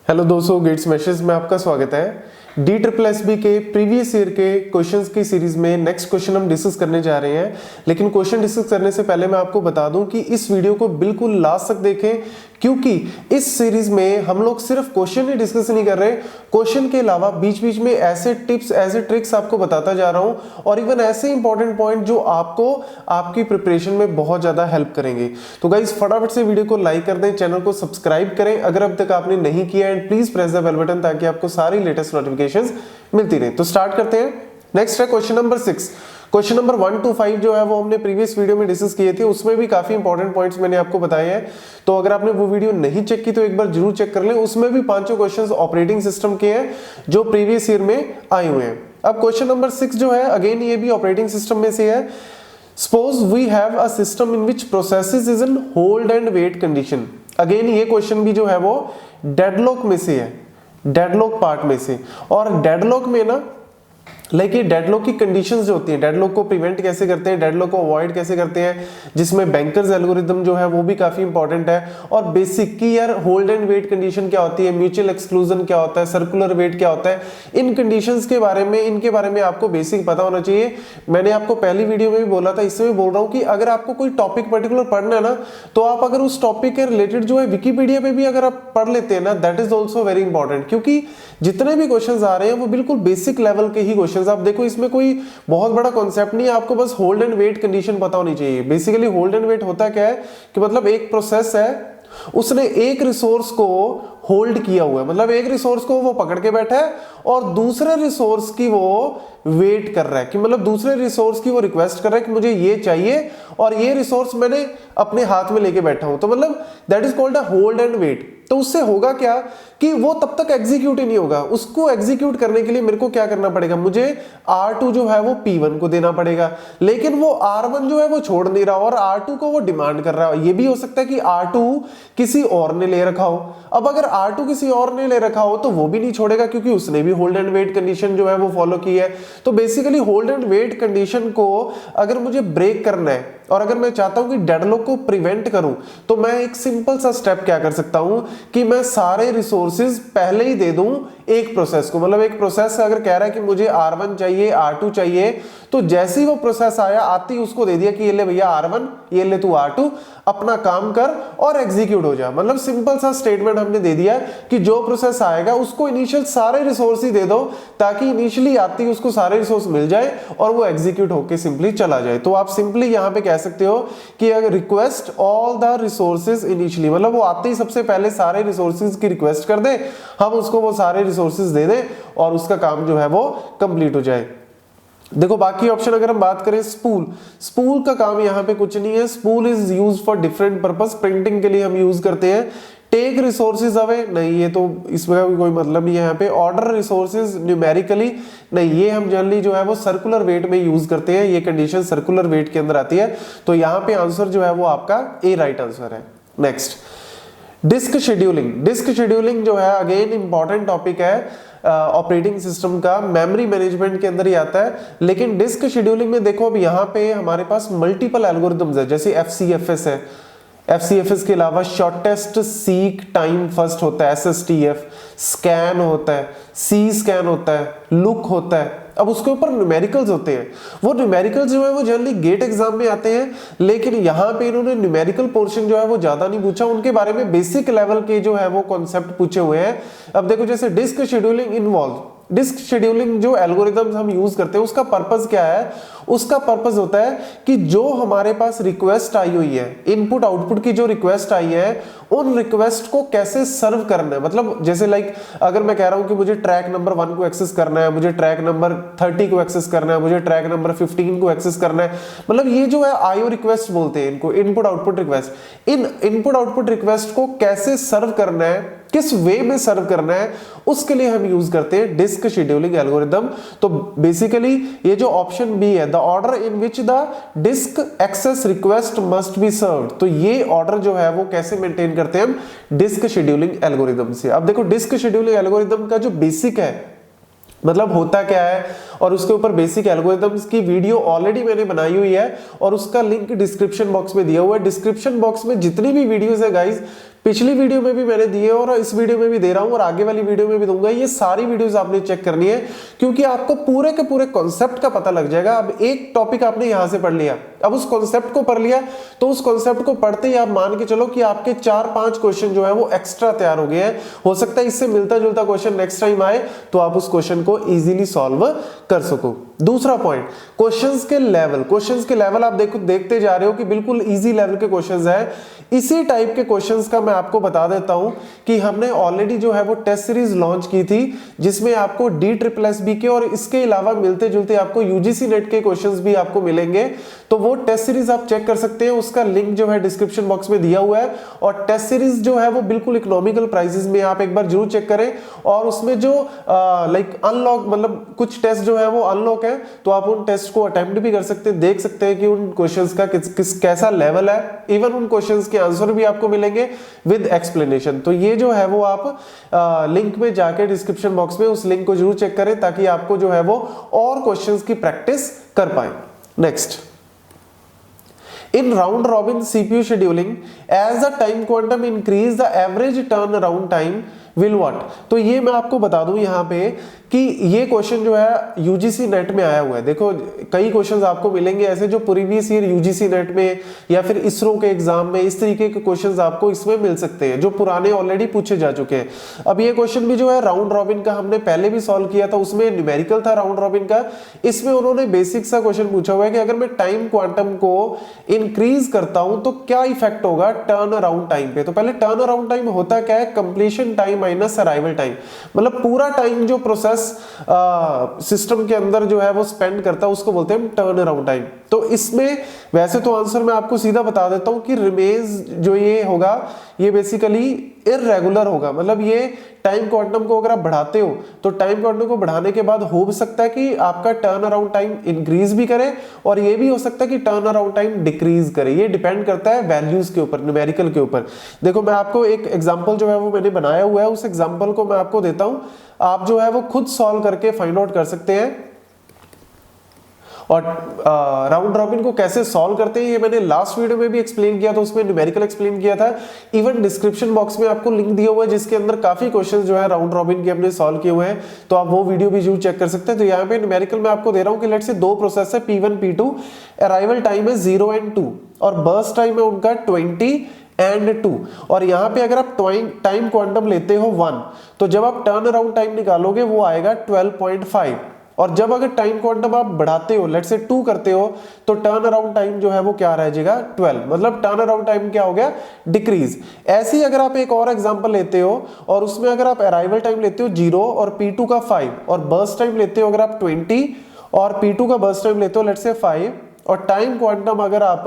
Hello दोस्तों, gets message में आपका स्वागत है। DSSB के प्रीवियस ईयर के क्वेश्चंस की सीरीज में नेक्स्ट क्वेश्चन हम डिस्कस करने जा रहे हैं। लेकिन क्वेश्चन डिस्कस करने से पहले मैं आपको बता दूं कि इस वीडियो को बिल्कुल लास्ट तक देखें, क्योंकि इस सीरीज में हम लोग सिर्फ क्वेश्चन ही डिस्कस नहीं कर रहे, क्वेश्चन के अलावा बीच बीच में ऐसे टिप्स ऐसे ट्रिक्स आपको बताता जा रहा हूं और इवन ऐसे इंपॉर्टेंट पॉइंट जो आपको आपकी प्रिपरेशन में बहुत ज्यादा हेल्प करेंगे। तो गाइस फटाफट से वीडियो को लाइक कर दें, चैनल को सब्सक्राइब करें अगर अब तक आपने नहीं किया, and please press the bell button ताकि आपको सारी लेटेस्ट नोटिफिकेशंस मिलती रहे। तो स्टार्ट करते हैं। नेक्स्ट है question number 6। Question number 1 to 5 जो है वो हमने प्रीवियस वीडियो में डिस्कस किए थे, उसमें भी काफी इंपॉर्टेंट पॉइंट्स मैंने आपको बताए हैं। तो अगर आपने वो वीडियो नहीं चेक की तो एक बार जरूर चेक कर लें। उसमें भी पांचों क्वेश्चंस ऑपरेटिंग सिस्टम के हैं जो प्रीवियस ईयर में आए हुए हैं। अब क्वेश्चन नंबर 6 जो है, अगेन ये भी ऑपरेटिंग सिस्टम में से है। Suppose we have a system in which processes is in hold and wait condition। Again ये क्वेश्चन भी जो है वो डेडलॉक में से है, डेडलॉक पार्ट में से। और डेडलॉक में ना लाइक ये डेडलॉक की कंडीशंस जो होती हैं, डेडलॉक को प्रिवेंट कैसे करते हैं, डेडलॉक को अवॉइड कैसे करते हैं, जिसमें बैंकर्स एल्गोरिथम जो है वो भी काफी इंपॉर्टेंट है। और बेसिक की यार होल्ड एंड वेट कंडीशन क्या होती है, म्यूचुअल एक्सक्लूजन क्या होता है, सर्कुलर वेट क्या होता है, इन कंडीशंस के बारे में, इनके बारे में आपको बेसिक पता होना चाहिए। मैंने आपको पहली वीडियो में भी बोला था, इसमें भी बोल रहा हूँ कि अगर आपको कोई टॉपिक पर्टिकुलर पढ़ना है ना, तो आप अगर उस टॉपिक के रिलेटेड जो है विकिपीडिया पे भी अगर आप पढ़ लेते हैं ना, that is also very important. क्योंकि जितने भी क्वेश्चंस आ रहे हैं वो बिल्कुल बेसिक लेवल के ही क्वेश्चंस। आप देखो इसमें कोई बहुत बड़ा कॉन्सेप्ट नहीं है, आपको बस होल्ड एंड वेट कंडीशन पता होनी चाहिए। बेसिकली होल्ड एंड वेट होता क्या है कि मतलब एक प्रोसेस है, उसने एक रिसोर्स को होल्ड किया हुआ है, मतलब एक रिसोर्स को वो पकड़ के बैठा है और दूसरे रिसोर्स की वो वेट कर रहा है, कि मतलब दूसरे रिसोर्स की वो रिक्वेस्ट कर रहा है कि मुझे ये चाहिए और ये रिसोर्स मैंने अपने हाथ में लेके बैठा हूं। तो मतलब that is called a hold and wait. तो उससे होगा क्या कि वो तब तक एग्जीक्यूट ही नहीं होगा। उसको एग्जीक्यूट करने के लिए मेरे को क्या करना पड़ेगा, मुझे R2 जो है वो P1 को देना पड़ेगा, लेकिन वो R1 जो है वो छोड़ नहीं रहा और R2 को वो डिमांड कर रहा है। ये भी हो सकता है कि R2 किसी और ने ले रखा हो। अब अगर R2 किसी और ने ले रखा हो तो वो भी नहीं छोड़ेगा, क्योंकि उसने भी होल्ड एंड वेट कंडीशन जो है वो फॉलो की है। तो basically hold and wait condition को अगर मुझे ब्रेक करना है और अगर मैं चाहता हूं कि डेडलॉक को प्रिवेंट करूं, तो मैं एक सिंपल सा स्टेप क्या कर सकता हूं कि मैं सारे रिसोर्सेज पहले ही दे दूं एक प्रोसेस को। मतलब एक प्रोसेस अगर कह रहा है कि मुझे R1 चाहिए, R2 चाहिए, तो जैसे ही वो प्रोसेस आया आती उसको दे दिया कि ये ले भैया R1, ये ले तू R2, अपना काम कर और एग्जीक्यूट हो जा। मतलब सिंपल सा स्टेटमेंट हमने दे दिया कि जो प्रोसेस आएगा उसको इनिशियल सारे रिसोर्स ही दे दो, ताकि इनिशियली आती उसको सारे रिसोर्स मिल जाए और वो एग्जीक्यूट होके सिंपली चला जाए। तो आप सिंपली यहां पे कह सकते हो कि अगर request all the resources initially, मतलब वो आते ही सबसे पहले सारे रिसोर्सेज की रिक्वेस्ट कर दे, हम उसको वो सारे रिसोर्सेज दे दें और उसका काम जो है वो कंप्लीट हो जाए। देखो बाकी ऑप्शन अगर हम बात करें, स्पूल का काम यहाँ पे कुछ नहीं है। Spool is use for different purpose, printing के लिए हम यूज करते हैं। टेक रिसोर्सेज अवे नहीं, ये तो इसमें भी कोई मतलब नहीं है यहाँ पे। ऑर्डर रिसोर्सेज न्यूमेरिकली नहीं, ये हम जनरली जो है वो सर्कुलर वेट में यूज करते हैं। ये कंडीशन सर्कुलर वेट के अंदर आती है। तो यहाँ पे आंसर जो है वो आपका ए राइट आंसर है। Next disk scheduling. Disk scheduling जो है अगेन इंपॉर्टेंट टॉपिक है ऑपरेटिंग सिस्टम का, मेमोरी मैनेजमेंट के अंदर ही आता है। लेकिन डिस्क शेड्यूलिंग में देखो अब यहाँ पे हमारे पास मल्टीपल एल्गोरिथम्स है, जैसे FCFS है। FCFS के अलावा शॉर्टेस्ट सीक टाइम फर्स्ट होता है SSTF, स्कैन होता है, C स्कैन होता है, लुक होता है। अब उसके ऊपर न्यूमेरिकल्स होते हैं। वो न्यूमेरिकल्स जो है वो जनरली गेट एग्जाम में आते हैं, लेकिन यहाँ पे इन्होंने न्यूमेरिकल पोर्शन जो है वो ज्यादा नहीं पूछा, उनके बारे में बेसिक लेवल के जो है वो कॉन्सेप्ट पूछे हुए हैं। अब देखो जैसे disk scheduling involve, disk scheduling जो एल्गोरिथम्स हम यूज करते हैं उसका पर्पस क्या है, उसका पर्पस होता है कि जो हमारे पास रिक्वेस्ट आई हुई है, इनपुट आउटपुट की जो रिक्वेस्ट आई है, उन रिक्वेस्ट को कैसे सर्व करना है। मतलब जैसे लाइक अगर मैं कह रहा हूं कि मुझे ट्रैक नंबर 1 को एक्सेस करना है, मुझे ट्रैक नंबर 30 को एक्सेस करना है, मुझे ट्रैक नंबर 15 को एक्सेस करना है, मतलब ये जो है IO रिक्वेस्ट बोलते हैं इनको, इनपुट आउटपुट रिक्वेस्ट। इन इनपुट आउटपुट रिक्वेस्ट को कैसे सर्व करना है, किस वे में सर्व करना है, उसके लिए हम यूज करते हैं डिस्क शेड्यूलिंग एल्गोरिथम। तो बेसिकली ये जो ऑप्शन बी है, the order in which the disk access request must be served, तो ये ऑर्डर जो है वो कैसे मेंटेन करते हैं हम डिस्क शेड्यूलिंग एल्गोरिथम से। अब देखो डिस्क शेड्यूलिंग एल्गोरिथम का जो बेसिक है मतलब होता क्या है और उसके ऊपर बेसिक एल्गोरिथम्स की वीडियो ऑलरेडी मैंने बनाई हुई है और उसका लिंक डिस्क्रिप्शन बॉक्स में दिया हुआ है। डिस्क्रिप्शन बॉक्स में जितनी भी वीडियोस है गाइस, पिछली वीडियो में भी मैंने दिए और इस वीडियो में भी दे रहा हूं और आगे वाली वीडियो में भी दूंगा, ये सारी वीडियोस आपने चेक करनी है क्योंकि आपको पूरे के पूरे कॉन्सेप्ट का पता लग जाएगा। अब एक टॉपिक आपने यहां से पढ़ लिया, अब उस कॉन्सेप्ट को पढ़ लिया तो उस कॉन्सेप्ट को पढ़ते ही आप मान के चलो कि आपके 4-5 क्वेश्चन जो है वो एक्स्ट्रा तैयार हो गए हैं। हो सकता है इससे मिलता जुलता क्वेश्चन नेक्स्ट टाइम आए तो आप उस क्वेश्चन को इजीली सॉल्व कर सको। दूसरा पॉइंट, क्वेश्चंस के लेवल। क्वेश्चंस के लेवल आप देखते जा रहे हो कि बिल्कुल इजी लेवल के क्वेश्चंस हैं। इसी टाइप के क्वेश्चंस का मैं आपको बता देता हूं कि हमने ऑलरेडी जो है वो टेस्ट सीरीज लॉन्च की थी जिसमें आपको DSSB के और इसके अलावा मिलते जुलते आपको UGC नेट के क्वेश्चंस भी आपको मिलेंगे। तो वो टेस्ट सीरीज आप चेक कर सकते हैं, उसका लिंक जो है डिस्क्रिप्शन बॉक्स में दिया हुआ है। और टेस्ट सीरीज जो है वो बिल्कुल इकोनॉमिकल प्राइसेस में, आप एक बार जरूर चेक करें। और उसमें जो लाइक अनलॉक, मतलब कुछ टेस्ट जो है वो अनलॉक है तो आप उन टेस्ट को अटेम्प्ट भी कर सकते हैं, देख सकते हैं कि उन क्वेश्चंस का कैसा लेवल है। इवन उन क्वेश्चंस के आंसर भी आपको मिलेंगे विद एक्सप्लेनेशन। तो ये जो है वो आप लिंक में जाके डिस्क्रिप्शन बॉक्स में उस लिंक को जरूर चेक करें ताकि आपको जो है वो और क्वेश्चंस की प्रैक्टिस कर पाए। Next, in round robin CPU scheduling, as the time quantum increase the average turnaround time will what? तो ये मैं आपको बता दूं यहाँ पे कि ये क्वेश्चन जो है यूजीसी नेट में आया हुआ है। देखो कई क्वेश्चंस आपको मिलेंगे ऐसे जो प्रीवियस ईयर यूजीसी नेट में या फिर इसरो के एग्जाम में, इस तरीके के क्वेश्चंस आपको इसमें मिल सकते हैं जो पुराने ऑलरेडी पूछे जा चुके हैं। अब ये क्वेश्चन भी जो है राउंड रॉबिन का हमने पहले भी सॉल्व किया था, उसमें न्यूमेरिकल था राउंड रॉबिन का। इसमें उन्होंने बेसिक सा क्वेश्चन पूछा हुआ है कि अगर मैं टाइम क्वांटम को इंक्रीज करता हूं तो क्या इफेक्ट होगा टर्न अराउंड टाइम पे। तो पहले टर्न अराउंड टाइम होता क्या है, completion time minus arrival time, मतलब पूरा टाइम जो प्रोसेस सिस्टम के अंदर जो है वो स्पेंड करता है उसको बोलते हैं टर्न अराउंड टाइम। तो इसमें वैसे तो आंसर मैं आपको सीधा बता देता हूं कि रिमेज जो ये होगा ये बेसिकली इररेगुलर होगा। मतलब ये टाइम क्वांटम को अगर आप बढ़ाते हो तो टाइम क्वांटम को बढ़ाने के बाद हो सकता है कि आपका टर्न अराउंड टाइम इंक्रीज भी करे और ये भी हो सकता है कि टर्न अराउंड टाइम डिक्रीज करे। ये डिपेंड करता है वैल्यूज के ऊपर, न्यूमेरिकल के ऊपर। देखो मैं आपको एक एग्जांपल जो है वो मैंने बनाया हुआ है, उस एग्जांपल को मैं आपको देता हूं, आप जो है वो खुद सॉल्व करके फाइंड आउट कर सकते हैं। और राउंड रॉबिन को कैसे सॉल्व करते हैं ये मैंने लास्ट वीडियो में भी एक्सप्लेन किया था, उसमें न्यूमेरिकल एक्सप्लेन किया था। इवन डिस्क्रिप्शन बॉक्स में आपको लिंक दिया हुआ है जिसके अंदर काफी क्वेश्चन जो है राउंड रॉबिन के हमने सॉल्व किए हुए हैं, तो आप वो वीडियो भी जरूर चेक कर सकते हैं। तो यहाँ पे न्यूमेरिकल में आपको दे रहा हूँ कि लेट से दो प्रोसेस है P1 P2, अराइवल टाइम है 0 and 2 और बर्स्ट टाइम है उनका 20 and 2। और यहाँ पे अगर आप टाइम क्वांटम लेते हो 1 तो जब आप टर्न अराउंड टाइम निकालोगे वो आएगा 12.5। और जब अगर टाइम क्वांटम आप बढ़ाते हो, लेट से 2 करते हो, तो टर्न अराउंड टाइम जो है वो क्या रह जाएगा 12, मतलब टर्न अराउंड टाइम क्या हो गया डिक्रीज। ऐसे ही अगर आप एक और एग्जांपल लेते हो और उसमें अगर आप अराइवल टाइम लेते हो 0 और P2 का 5 और बर्स्ट टाइम लेते हो अगर आप 20 और P2 का बर्स्ट टाइम लेते हो लेट से 5 और टाइम क्वांटम अगर आप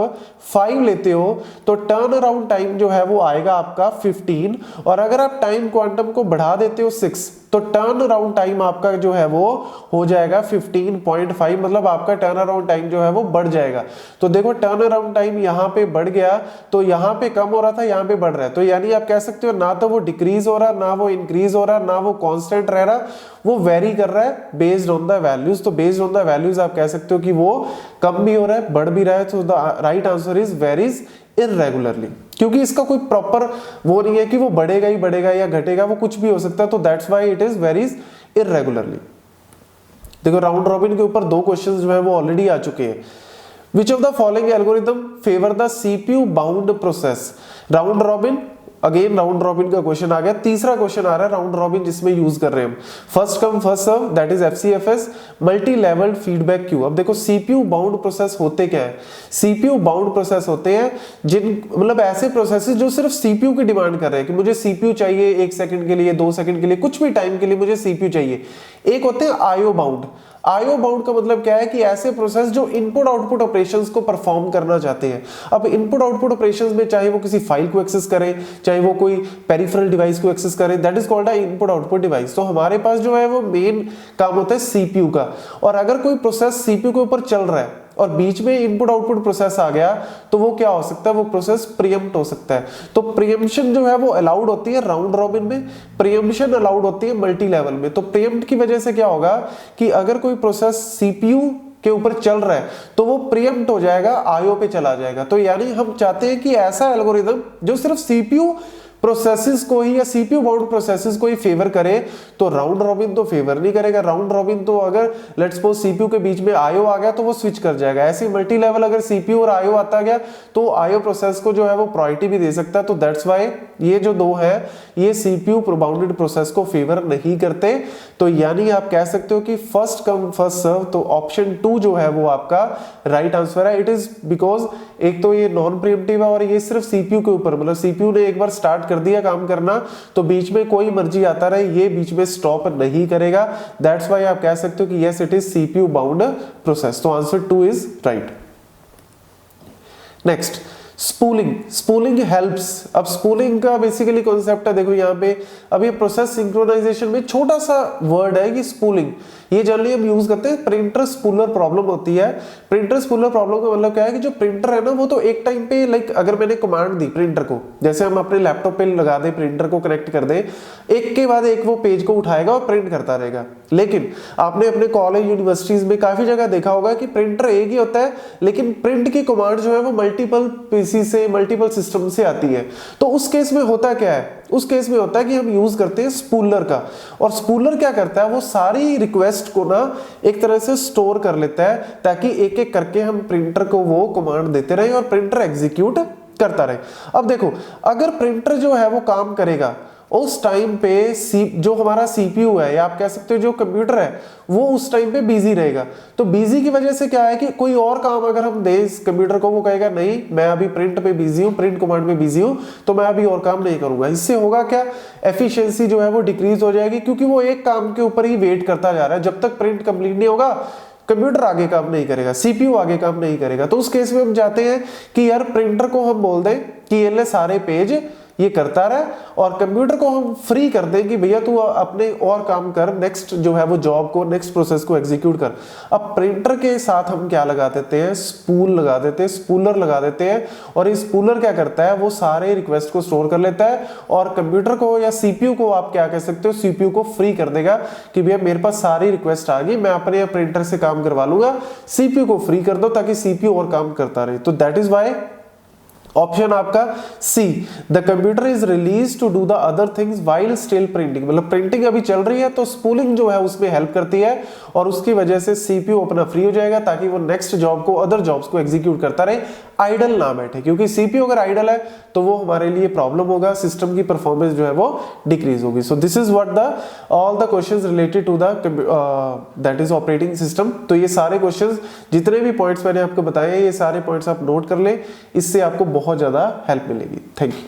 5 लेते हो तो टर्न अराउंड टाइम जो है वो आएगा आपका 15। और अगर आप टाइम क्वांटम को बढ़ा देते हो 6 तो टर्न अराउंड टाइम आपका जो है वो हो जाएगा 15.5, मतलब आपका टर्न अराउंड टाइम जो है वो बढ़ जाएगा। तो देखो टर्न अराउंड टाइम यहाँ पे बढ़ गया तो यहाँ पे कम हो रहा था, यहाँ पे बढ़ रहा है। तो यानी आप कह सकते हो ना तो वो डिक्रीज हो रहा, ना वो इंक्रीज हो रहा, ना वो कांस्टेंट रह रहा, वो वेरी कर रहा है बेस्ड ऑन द वैल्यूज। तो बेस्ड ऑन द वैल्यूज आप कह सकते हो कि वो कम भी हो रहा है, बढ़ भी रहा है। तो the right answer is varies irregularly, क्योंकि इसका कोई प्रॉपर वो नहीं है कि वो बढ़ेगा ही बढ़ेगा या घटेगा, वो कुछ भी हो सकता है। तो that's why it is varies irregularly. देखो राउंड रॉबिन के ऊपर 2 क्वेश्चंस जो है वो ऑलरेडी आ चुके हैं। Which of the following algorithm favour the CPU bound process. Round robin, again round robin का क्वेश्चन आ गया। तीसरा क्वेश्चन आ रहा है राउंड रॉबिन जिसमें यूज कर रहे हैं हम first come first serve, that is FCFS, multi levelled feedback queue. अब देखो CPU बाउंड प्रोसेस होते क्या है, CPU बाउंड प्रोसेस होते हैं जिन मतलब ऐसे प्रोसेसेस जो सिर्फ CPU की डिमांड कर रहे हैं कि मुझे CPU चाहिए 1 सेकंड के लिए, 2 सेकंड के लिए, कुछ भी टाइम के लिए मुझे CPU चाहिए। एक होते हैं IO बाउंड। IO बाउंड का मतलब क्या है कि ऐसे प्रोसेस जो इनपुट आउटपुट ऑपरेशंस को परफॉर्म करना चाहते हैं। अब इनपुट आउटपुट ऑपरेशंस में चाहे वो किसी फाइल को एक्सेस करें, चाहे वो कोई पेरिफेरल डिवाइस को एक्सेस करें, that is called a input output device. तो हमारे पास जो है वो मेन काम होता है CPU का। और अगर कोई प्रोसेस CPU के ऊपर चल रहा है और बीच में इनपुट आउटपुट प्रोसेस आ गया तो वो क्या हो सकता है, वो प्रोसेस प्रीएम्प्ट हो सकता है। तो प्रीएम्प्शन जो है वो अलाउड होती है राउंड रॉबिन में, प्रीएम्प्शन अलाउड होती है मल्टी लेवल में। तो प्रीएम्प्ट की वजह से क्या होगा कि अगर कोई प्रोसेस सीपीयू के ऊपर चल रहा है तो वो प्रीएम्प्ट हो जाएगा, आईओ पे चला जाएगा। तो यानी हम चाहते हैं कि ऐसा एल्गोरिदम जो सिर्फ सीपीयू प्रोसेसेस को ही या सीपीयू बाउंड प्रोसेसेस को ही फेवर करे, तो राउंड रॉबिन तो फेवर नहीं करेगा। राउंड रॉबिन तो अगर लेट्स सपोज सीपीयू के बीच में आईओ आ गया तो वो स्विच कर जाएगा। ऐसे मल्टी लेवल अगर सीपीयू और आईओ आता गया तो आईओ प्रोसेस को जो है वो प्रायोरिटी भी दे सकता है। तो दैट्स व्हाई ये जो दो है ये सीपीयू बाउंडेड प्रोसेस को फेवर नहीं करते। तो यानी आप कह सकते हो कि फर्स्ट कम फर्स्ट सर्व, तो ऑप्शन 2 जो है वो आपका राइट आंसर है। इट इज बिकॉज एक तो ये नॉन प्रीएम्प्टिव है और ये सिर्फ सीपीयू के ऊपर, मतलब सीपीयू ने एक बार स्टार्ट कर दिया काम करना तो बीच में कोई मर्जी आता रहे, ये बीच में स्टॉप नहीं करेगा। दैट्स व्हाई आप कह सकते हो कि yes it is CPU bound process. तो answer 2 is right. Next spooling. Spooling helps. अब स्पूलिंग का बेसिकली कॉन्सेप्ट है, देखो यहाँ पे अब ये प्रोसेस सिंक्रोनाइजेशन में छोटा सा वर्ड है कि स्पूलिंग, ये जनरली हम यूज करते हैं प्रिंटर स्पूलर प्रॉब्लम होती है। प्रिंटर स्पूलर प्रॉब्लम का मतलब क्या है कि जो प्रिंटर है ना वो तो एक टाइम पे लाइक अगर मैंने कमांड दी प्रिंटर को, जैसे हम अपने लैपटॉप पे लगा दे प्रिंटर को कनेक्ट कर दे, एक के बाद एक वो पेज को उठाएगा और प्रिंट करता रहेगा। लेकिन आपने अपने कॉलेज यूनिवर्सिटीज में काफी जगह देखा होगा कि प्रिंटर एक ही होता है लेकिन प्रिंट की कमांड जो है वो मल्टीपल पीसी से मल्टीपल सिस्टम से आती है। तो उस केस में होता क्या है, उस केस में होता है कि हम यूज करते हैं स्पूलर का। और स्पूलर क्या करता है, वो सारी रिक्वेस्ट को ना एक तरह से स्टोर कर लेता है ताकि एक एक करके हम प्रिंटर को वो कमांड देते रहे और प्रिंटर एग्जीक्यूट करता रहे। अब देखो अगर प्रिंटर जो है वो काम करेगा उस टाइम पे जो हमारा सीपीयू है या आप कह सकते हो जो कंप्यूटर है वो उस टाइम पे बिजी रहेगा। तो बिजी की वजह से क्या है कि कोई और काम अगर हम दे इस कंप्यूटर को, वो कहेगा नहीं मैं अभी प्रिंट पे बिजी हूँ, प्रिंट कमांड में बिजी हूँ, तो मैं अभी और काम नहीं करूंगा। इससे होगा क्या, एफिशिएंसी जो है वो डिक्रीज हो जाएगी क्योंकि वो एक काम के ऊपर ही वेट करता जा रहा है। जब तक प्रिंट कंप्लीट नहीं होगा कंप्यूटर आगे काम नहीं करेगा, सीपीयू आगे काम नहीं करेगा। तो उस केस में हम चाहते हैं कि यार प्रिंटर को हम बोल दें कि ये ले सारे पेज ये करता रहे और कंप्यूटर को हम फ्री कर दें कि भैया तू अपने और काम कर, नेक्स्ट जो है वो जॉब को, नेक्स्ट प्रोसेस को एग्जीक्यूट कर। अब प्रिंटर के साथ हम क्या लगा देते हैं, स्पूल लगा देते हैं, स्पूलर लगा देते हैं। और ये स्पूलर क्या करता है, वो सारे रिक्वेस्ट को स्टोर कर लेता है और कंप्यूटर को या सीपीयू को आप क्या कह सकते हो, सीपीयू को फ्री कर देगा कि भैया मेरे पास सारी रिक्वेस्ट आ गई, मैं अपने प्रिंटर से काम करवा लूंगा, सीपीयू को फ्री कर दो ताकि सीपीयू और काम करता रहे। तो दैट इज वाई ऑप्शन आपका C, the computer is release to do the other things while still printing. मतलब प्रिंटिंग अभी चल रही है तो स्पूलिंग जो है उसमें हेल्प करती है और उसकी वजह से सीपीयू अपना फ्री हो जाएगा ताकि वो नेक्स्ट जॉब को, अदर जॉब्स को एग्जीक्यूट करता रहे, आइडल ना बैठे। क्योंकि सीपीयू अगर आइडल है तो वो हमारे लिए प्रॉब्लम होगा, सिस्टम की परफॉर्मेंस जो है वो डिक्रीज होगी। So this is what the all the questions related to the that is operating system. तो ये सारे क्वेश्चंस जितने भी पॉइंट्स मैंने आपको बताए ये सारे पॉइंट्स आप नोट कर ले, इससे आपको बहुत ज्यादा हेल्प मिलेगी। Thank you.